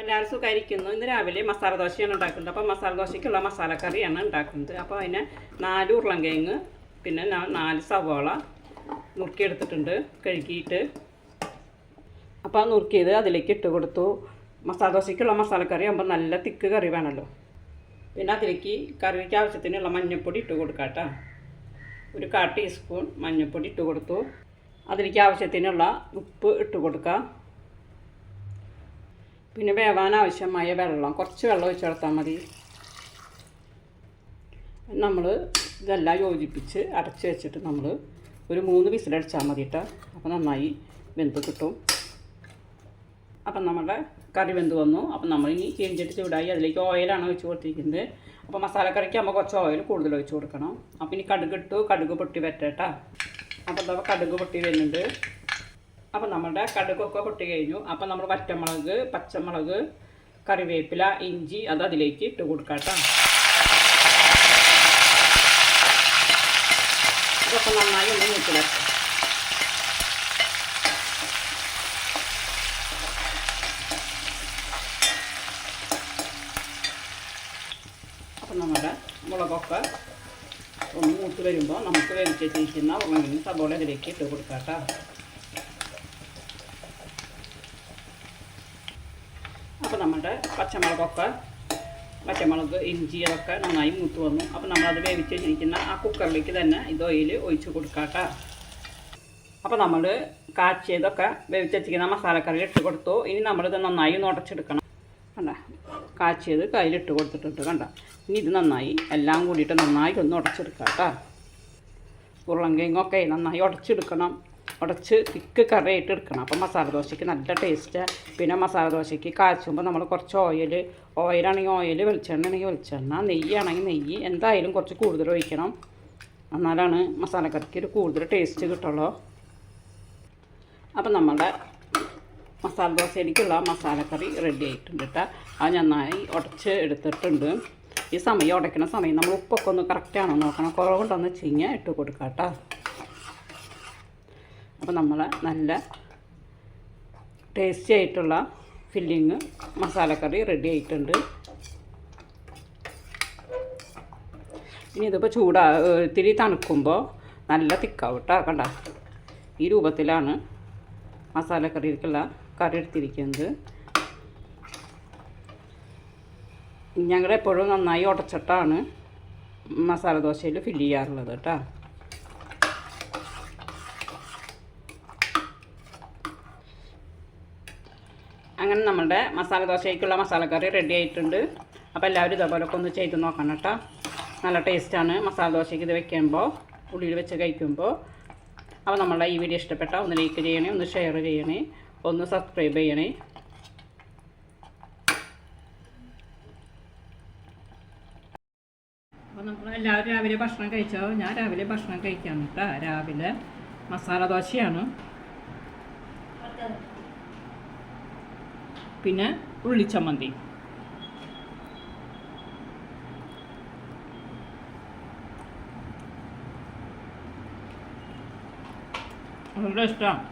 എല്ലാവരും സുഖമായിരിക്കുന്നു. ഇന്ന് രാവിലെ മസാല ദോശയാണ് ഉണ്ടാക്കുന്നത്. അപ്പോൾ മസാല ദോശയ്ക്കുള്ള മസാലക്കറിയാണ് ഉണ്ടാക്കുന്നത്. അപ്പോൾ അതിന് 4 ഉരുളൻകിഴങ്ങ്, പിന്നെ 4 സവാള നുറുക്കിയെടുത്തിട്ടുണ്ട് കഴുകിയിട്ട്. അപ്പോൾ ആ നുറുക്കിയത് അതിലേക്ക് ഇട്ട് കൊടുത്തു. മസാല ദോശയ്ക്കുള്ള മസാലക്കറി ആകുമ്പോൾ നല്ല തിക്ക് കറി വേണമല്ലോ. പിന്നെ അതിലേക്ക് കറിക്ക് ആവശ്യത്തിനുള്ള മഞ്ഞൾപ്പൊടി ഇട്ട് കൊടുക്കാം കേട്ടോ. ഒരു 1/4 ടീസ്പൂൺ മഞ്ഞൾപ്പൊടി ഇട്ട് കൊടുത്തു. അതിലേക്ക് ആവശ്യത്തിനുള്ള ഉപ്പ് ഇട്ട് കൊടുക്കാം. പിന്നെ വേവാൻ ആവശ്യമായ വെള്ളം, കുറച്ച് വെള്ളം ഒഴിച്ച് കൊടുത്താൽ മതി. നമ്മൾ ഇതെല്ലാം യോജിപ്പിച്ച് അടച്ച് വെച്ചിട്ട് നമ്മൾ ഒരു 3 വിസിലടിച്ചാൽ മതി കേട്ടോ. അപ്പോൾ നന്നായി വെന്ത് കിട്ടും. അപ്പം നമ്മുടെ കറി വെന്ത് വന്നു. അപ്പം നമ്മൾ ഇനി ചീഞ്ചട്ടി ചൂടായി അതിലേക്ക് ഓയിലാണ് ഒഴിച്ച് കൊടുത്തിരിക്കുന്നത്. അപ്പോൾ മസാലക്കറിക്കാകുമ്പോൾ കുറച്ച് ഓയിൽ കൂടുതൽ ഒഴിച്ച് കൊടുക്കണം. അപ്പോൾ ഇനി കടുക് പൊട്ടി വരട്ടെ. അപ്പോൾ എന്താ കടുക് പൊട്ടി വരുന്നുണ്ട്. അപ്പോൾ നമ്മുടെ കടുകൊക്കെ പൊട്ടി കഴിഞ്ഞു. അപ്പോൾ നമ്മൾ വറ്റമുളക്, പച്ചമുളക്, കറിവേപ്പില, ഇഞ്ചി അത് അതിലേക്ക് ഇട്ട് കൊടുക്കാം കേട്ടോ. ഇതൊക്കെ നന്നായി ഒന്ന് മൂപ്പിലാക്കാം. അപ്പം നമ്മുടെ മുളകൊക്കെ ഒന്ന് മൂത്ത് വരുമ്പോൾ നമുക്ക് വേവിച്ചിരിക്കുന്ന ഉരുളക്കിഴങ്ങ് സബോള ഇതിലേക്ക് ഇട്ട് കൊടുക്കാം കേട്ടോ. അപ്പോൾ നമ്മുടെ പച്ചമുളക്, ഇഞ്ചി അതൊക്കെ നന്നായി മൂത്ത് വന്നു. അപ്പോൾ നമ്മളത് വേവിച്ച് വെച്ചിരിക്കുന്ന ആ കുക്കറിലേക്ക് തന്നെ ഇത് ഓയിൽ ഒഴിച്ച് കൊടുക്കാം കേട്ടോ. അപ്പോൾ നമ്മൾ കാച്ചിയതൊക്കെ വേവിച്ച് വെച്ചിരിക്കുന്ന മസാലക്കറിയിൽ ഇട്ട് കൊടുത്തു. ഇനി നമ്മളിത് നന്നായി ഒന്ന് ഉടച്ചെടുക്കണം. കണ്ട, കാച്ചിയത് കയ്യിലിട്ട് കൊടുത്തിട്ടുണ്ട്. കണ്ട, ഇനി ഇത് നന്നായി എല്ലാം കൂടിയിട്ട് നന്നായി ഒന്ന് ഉടച്ചെടുക്കാം കേട്ടോ. ഉരുളൻകിഴങ്ങൊക്കെ നന്നായി ഉടച്ചെടുക്കണം. ഉടച്ച് തിക്ക് കറിയായിട്ട് എടുക്കണം. അപ്പം മസാല ദോശയ്ക്ക് നല്ല ടേസ്റ്റ്. പിന്നെ മസാല ദോശയ്ക്ക് കാച്ചുമ്പോൾ നമ്മൾ കുറച്ച് ഓയിലാണെങ്കിൽ ഓയിൽ, വെളിച്ചെണ്ണ ആണെങ്കിൽ വെളിച്ചെണ്ണ, നെയ്യാണെങ്കിൽ നെയ്യ്, എന്തായാലും കുറച്ച് കൂടുതൽ ഒഴിക്കണം. എന്നാലാണ് മസാലക്കറിക്ക് ഒരു കൂടുതൽ ടേസ്റ്റ് കിട്ടുള്ളൂ. അപ്പം നമ്മുടെ മസാല ദോശയിലേക്കുള്ള മസാലക്കറി റെഡി ആയിട്ടുണ്ട് കേട്ടോ. അത് നന്നായി ഉടച്ച് എടുത്തിട്ടുണ്ട്. ഈ സമയം ഉടയ്ക്കുന്ന സമയം നമ്മൾ ഉപ്പൊക്കെ ഒന്ന് കറക്റ്റാണോ നോക്കണം. കുറവുണ്ടെന്ന് വെച്ച് കഴിഞ്ഞാൽ ഇട്ട് കൊടുക്കാം കേട്ടോ. അപ്പോൾ നമ്മൾ നല്ല ടേസ്റ്റി ആയിട്ടുള്ള ഫില്ലിങ് മസാലക്കറി റെഡി ആയിട്ടുണ്ട്. ഇനി ഇതിപ്പോൾ ഇത്തിരി തണുക്കുമ്പോൾ നല്ല തിക്കാവും കേട്ടോ. കണ്ട, ഈ രൂപത്തിലാണ് മസാലക്കറിക്കുള്ള കറി എടുത്തിരിക്കുന്നത്. ഞങ്ങളെപ്പോഴും നന്നായി ഉടച്ചിട്ടാണ് മസാല ദോശയിൽ ഫില്ല് ചെയ്യാറുള്ളത് കേട്ടോ. അങ്ങനെ നമ്മുടെ മസാല ദോശയ്ക്കുള്ള മസാലക്കറി റെഡി ആയിട്ടുണ്ട്. അപ്പോൾ എല്ലാവരും ഇതേപോലൊക്കെ ഒന്ന് ചെയ്ത് നോക്കണം കേട്ടോ. നല്ല ടേസ്റ്റാണ് മസാല ദോശയ്ക്ക് ഇത് വെക്കുമ്പോൾ, ഉള്ളിൽ വെച്ച് കഴിക്കുമ്പോൾ. അപ്പോൾ നമ്മളുടെ ഈ വീഡിയോ ഇഷ്ടപ്പെട്ടാൽ ഒന്ന് ലൈക്ക് ചെയ്യണേ, ഒന്ന് ഷെയർ ചെയ്യണേ, ഒന്ന് സബ്സ്ക്രൈബ് ചെയ്യണേ. അപ്പോൾ നമ്മൾ എല്ലാവരും രാവിലെ ഭക്ഷണം കഴിച്ചോ? ഞാൻ രാവിലെ ഭക്ഷണം കഴിക്കാണ് കേട്ടോ. രാവിലെ മസാല ദോശയാണ്, പിന്നെ ഉള്ളിച്ചമ്മന്തി. വളരെ ഇഷ്ടമാണ്.